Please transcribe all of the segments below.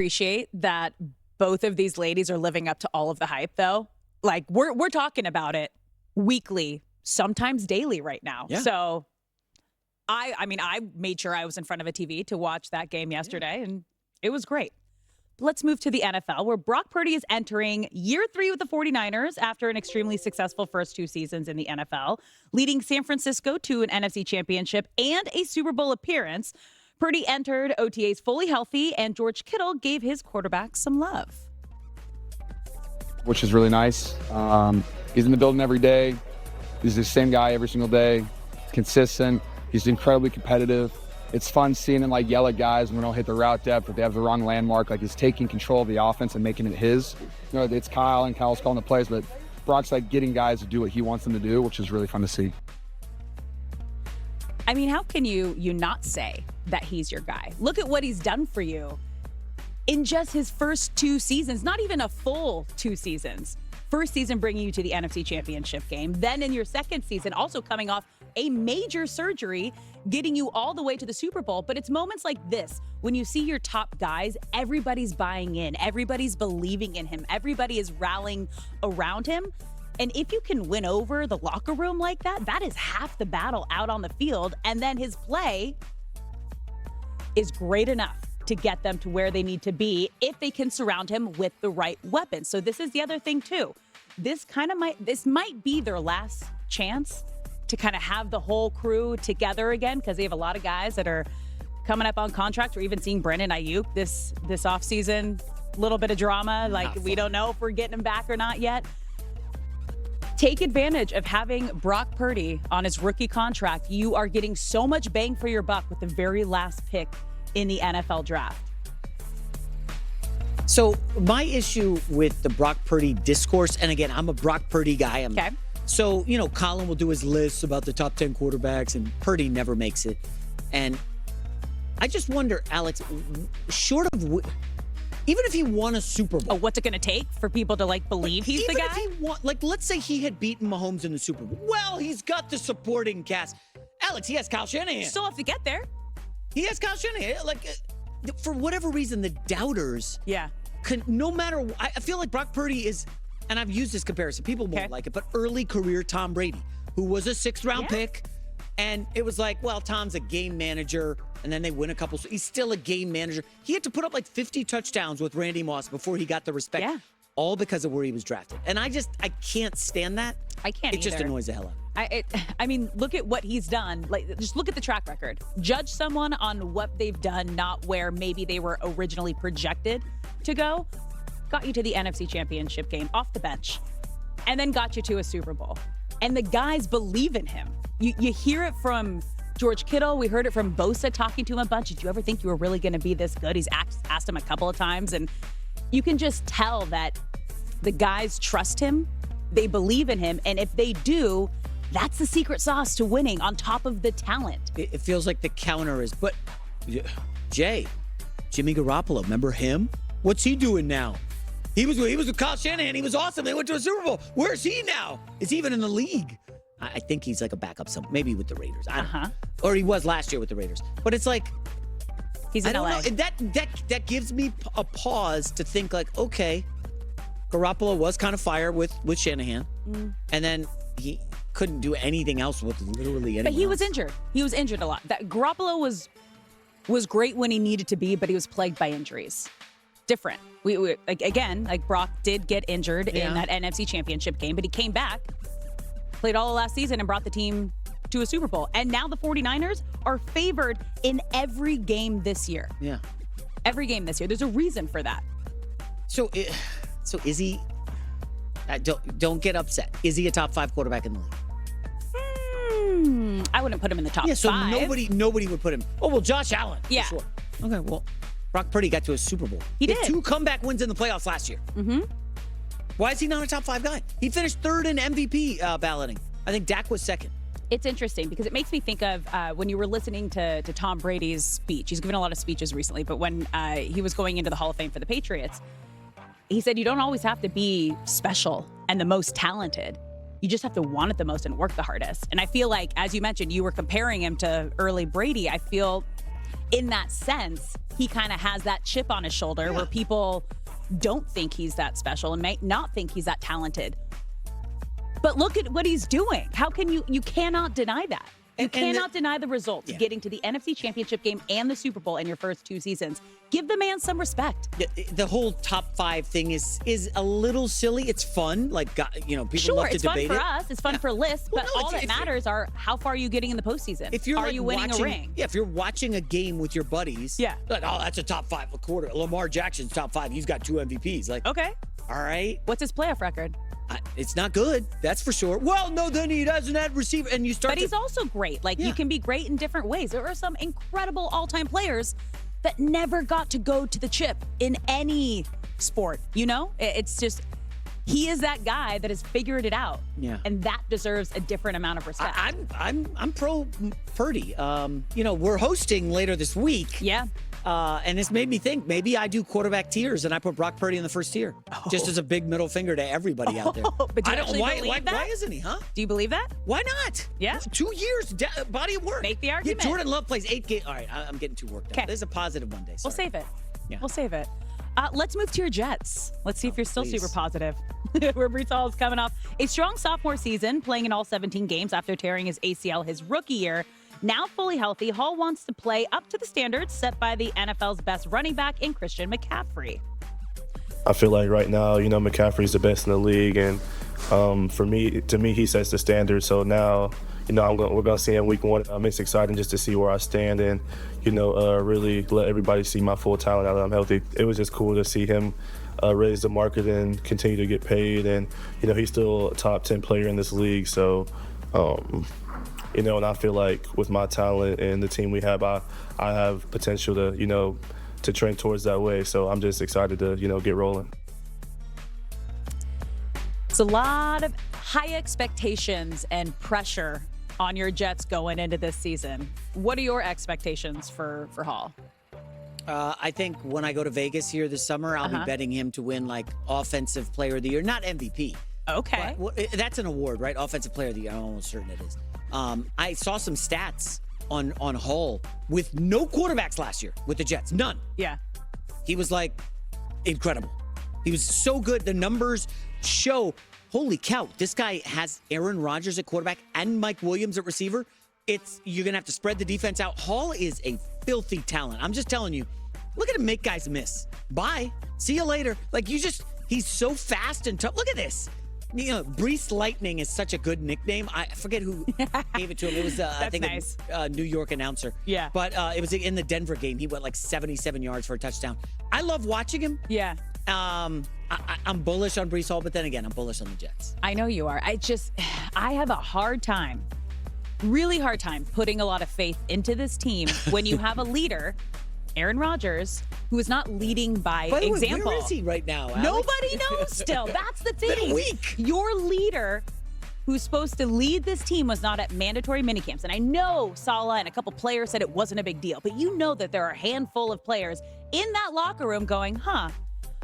Appreciate that both of these ladies are living up to all of the hype, though. Like, we're talking about it weekly, sometimes daily right now. Yeah. So I made sure I was in front of a TV to watch that game yesterday, and it was great. Let's move to the NFL, where Brock Purdy is entering year 3 with the 49ers after an extremely successful first 2 seasons in the NFL, leading San Francisco to an NFC championship and a Super Bowl appearance. Purdy entered OTAs fully healthy, and George Kittle gave his quarterback some love. Which is really nice. He's in the building every day. He's the same guy every single day, consistent. He's incredibly competitive. It's fun seeing him yell at guys when we don't hit the route depth, if they have the wrong landmark. He's taking control of the offense and making it his. It's Kyle, and Kyle's calling the plays, but Brock's getting guys to do what he wants them to do, which is really fun to see. I mean, how can you not say that he's your guy? Look at what he's done for you in just his first 2 seasons, not even a full 2 seasons. First season bringing you to the NFC Championship game. Then in your second season, also coming off a major surgery, getting you all the way to the Super Bowl. But it's moments like this, when you see your top guys, everybody's buying in, everybody's believing in him, everybody is rallying around him. And if you can win over the locker room like that, that is half the battle out on the field. And then his play is great enough to get them to where they need to be if they can surround him with the right weapons. So this is the other thing too. This might be their last chance to kind of have the whole crew together again, because they have a lot of guys that are coming up on contract. We're even seeing Brandon Ayuk this offseason. Little bit of drama. We don't know if we're getting him back or not yet. Take advantage of having Brock Purdy on his rookie contract. You are getting so much bang for your buck with the very last pick in the NFL draft. So my issue with the Brock Purdy discourse, and again, I'm a Brock Purdy guy. Okay. So, Colin will do his lists about the top 10 quarterbacks, and Purdy never makes it. And I just wonder, Alex, short of, even if he won a Super Bowl. Oh, what's it going to take for people to believe he's the guy? Even if he won, let's say he had beaten Mahomes in the Super Bowl. Well, he's got the supporting cast. Alex, he has Kyle Shanahan. You still have to get there. He has Kyle Shanahan. For whatever reason, the doubters. Yeah. No matter, I feel like Brock Purdy is, and I've used this comparison, people won't like it, but early career Tom Brady, who was a 6th-round pick, and it was Tom's a game manager, and then they win a couple, so he's still a game manager. He had to put up 50 touchdowns with Randy Moss before he got the respect, all because of where he was drafted. And I can't stand that. I can't It just either. annoys the hell out of me. I mean, look at what he's done. Just look at the track record. Judge someone on what they've done, not where maybe they were originally projected to go. Got you to the NFC Championship game off the bench, and then got you to a Super Bowl. And the guys believe in him. You hear it from George Kittle. We heard it from Bosa talking to him a bunch. Did you ever think you were really going to be this good? He's asked him a couple of times, and you can just tell that the guys trust him. They believe in him, and if they do, that's the secret sauce to winning on top of the talent. It feels like the counter is, but Jimmy Garoppolo, remember him? What's he doing now? He was with Kyle Shanahan. He was awesome. They went to a Super Bowl. Where's he now? Is he even in the league? I think he's a backup, maybe with the Raiders. Or he was last year with the Raiders. But it's he's in LA. That gives me a pause to think okay, Garoppolo was kind of fire with Shanahan, and then he couldn't do anything else with literally anything. But he was injured. He was injured a lot. That Garoppolo was great when he needed to be, but he was plagued by injuries. Different. We Brock did get injured in that NFC Championship game, but he came back, played all of last season, and brought the team to a Super Bowl. And now the 49ers are favored in every game this year. Yeah. Every game this year. There's a reason for that. So is he? Don't get upset. Is he a top 5 quarterback in the league? I wouldn't put him in the top 5. So nobody would put him. Oh well, Josh Allen. Yeah. For sure. Okay. Well, Brock Purdy got to a Super Bowl. He did. 2 comeback wins in the playoffs last year. Mm-hmm. Why is he not a top 5 guy? He finished 3rd in MVP balloting. I think Dak was 2nd. It's interesting because it makes me think of when you were listening to Tom Brady's speech. He's given a lot of speeches recently, but when he was going into the Hall of Fame for the Patriots, he said you don't always have to be special and the most talented. You just have to want it the most and work the hardest. And I feel like, as you mentioned, you were comparing him to early Brady. I feel in that sense, he kind of has that chip on his shoulder where people don't think he's that special and might not think he's that talented. But look at what he's doing. How can you cannot deny that. You cannot deny the results of getting to the NFC Championship game and the Super Bowl in your first 2 seasons. Give the man some respect. The whole top 5 thing is a little silly. It's fun. Like, people love to debate it. Sure, it's fun for us. It's fun for lists. But all that matters are how far are you getting in the postseason? If you're are you winning a ring? Yeah, if you're watching a game with your buddies. Like, oh, that's a top 5 quarter. Lamar Jackson's top 5. He's got 2 MVPs. Like, okay. All right. What's his playoff record? It's not good, that's for sure. Well, no, then he doesn't have receiver, and you start. But he's also great. Like, you can be great in different ways. There are some incredible all-time players that never got to go to the chip in any sport. It's just he is that guy that has figured it out. Yeah, and that deserves a different amount of respect. I'm pro Purdy. We're hosting later this week. Yeah. And this made me think maybe I do quarterback tiers and I put Brock Purdy in the first tier, just as a big middle finger to everybody out there. But do you actually believe that? Why isn't he, huh? Do you believe that? Why not? Yeah. 2 years, body of work. Make the argument. Yeah, Jordan Love plays 8 games. All right, I'm getting too worked up. There's a positive Monday. Sorry. We'll save it. Yeah. We'll save it. Let's move to your Jets. Let's see if you're still super positive. Where Breece Hall is coming off a strong sophomore season, playing in all 17 games after tearing his ACL his rookie year. Now fully healthy, Hall wants to play up to the standards set by the NFL's best running back in Christian McCaffrey. I feel like right now, McCaffrey's the best in the league, and to me, he sets the standard. So now, we're gonna see him week 1. It's exciting just to see where I stand and, really let everybody see my full talent now that I'm healthy. It was just cool to see him raise the market and continue to get paid, and he's still a top 10 player in this league. So. And I feel like with my talent and the team we have, I have potential to, to trend towards that way. So I'm just excited to, get rolling. It's a lot of high expectations and pressure on your Jets going into this season. What are your expectations for Hall? I think when I go to Vegas here this summer, I'll be betting him to win like Offensive Player of the Year, not MVP. Okay. But, that's an award, right? Offensive Player of the Year. I'm almost certain it is. I saw some stats on Hall with no quarterbacks last year with the Jets. None. Yeah. He was like incredible. He was so good. The numbers show, holy cow, this guy has Aaron Rodgers at quarterback and Mike Williams at receiver. You're going to have to spread the defense out. Hall is a filthy talent. I'm just telling you, look at him make guys miss. Bye. See you later. He's so fast and tough. Look at this. Breece Lightning is such a good nickname. I forget who gave it to him. It was, I think, nice. A New York announcer. Yeah. But it was in the Denver game. He went like 77 yards for a touchdown. I love watching him. Yeah. I'm bullish on Breece Hall, but then again, I'm bullish on the Jets. I know you are. I have a hard time, really hard time, putting a lot of faith into this team when you have a leader, Aaron Rodgers, who is not leading by example. Where is he right now, Alex? Nobody knows still. That's the thing. It's been a week. Your leader, who's supposed to lead this team, was not at mandatory minicamps. And I know Saleh and a couple players said it wasn't a big deal, but you know that there are a handful of players in that locker room going,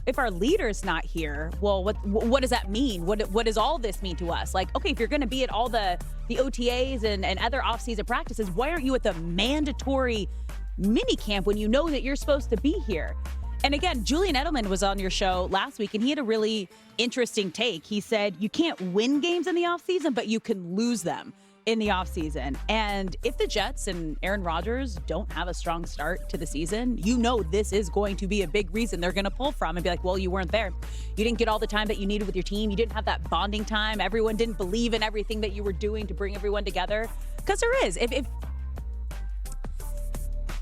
if our leader's not here, well, what does that mean? What does all this mean to us? Like, okay, if you're going to be at all the OTAs and other off-season practices, why aren't you at the mandatory mini camp when you know that you're supposed to be here? And again, Julian Edelman was on your show last week, and he had a really interesting take. He said you can't win games in the offseason, but you can lose them in the offseason. And if the Jets and Aaron Rodgers don't have a strong start to the season, this is going to be a big reason they're going to pull from and be like, well, you weren't there. You didn't get all the time that you needed with your team. You didn't have that bonding time. Everyone didn't believe in everything that you were doing to bring everyone together. Because there is.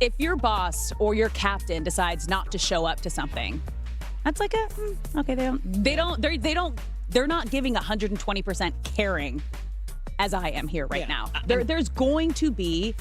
If your boss or your captain decides not to show up to something, that's like okay, they're not giving 120% caring as I am here right now. There's going to be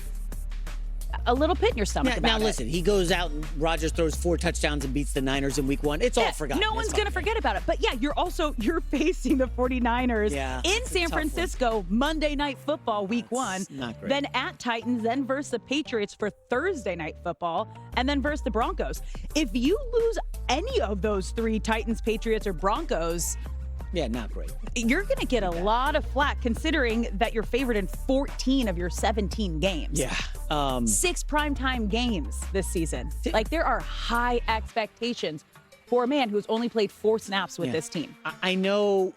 a little pit in your stomach about it. Now listen, he goes out and Rodgers throws 4 touchdowns and beats the Niners in week 1. It's all forgotten. No one's going to forget about it. But you're facing the 49ers in San Francisco Monday Night Football week 1. Not great. Then at Titans, then versus the Patriots for Thursday Night Football, and then versus the Broncos. If you lose any of those 3, Titans, Patriots, or Broncos, not great. You're going to get a lot of flack considering that you're favored in 14 of your 17 games. Yeah. 6 primetime games this season. Like, there are high expectations for a man who's only played 4 snaps with this team. I know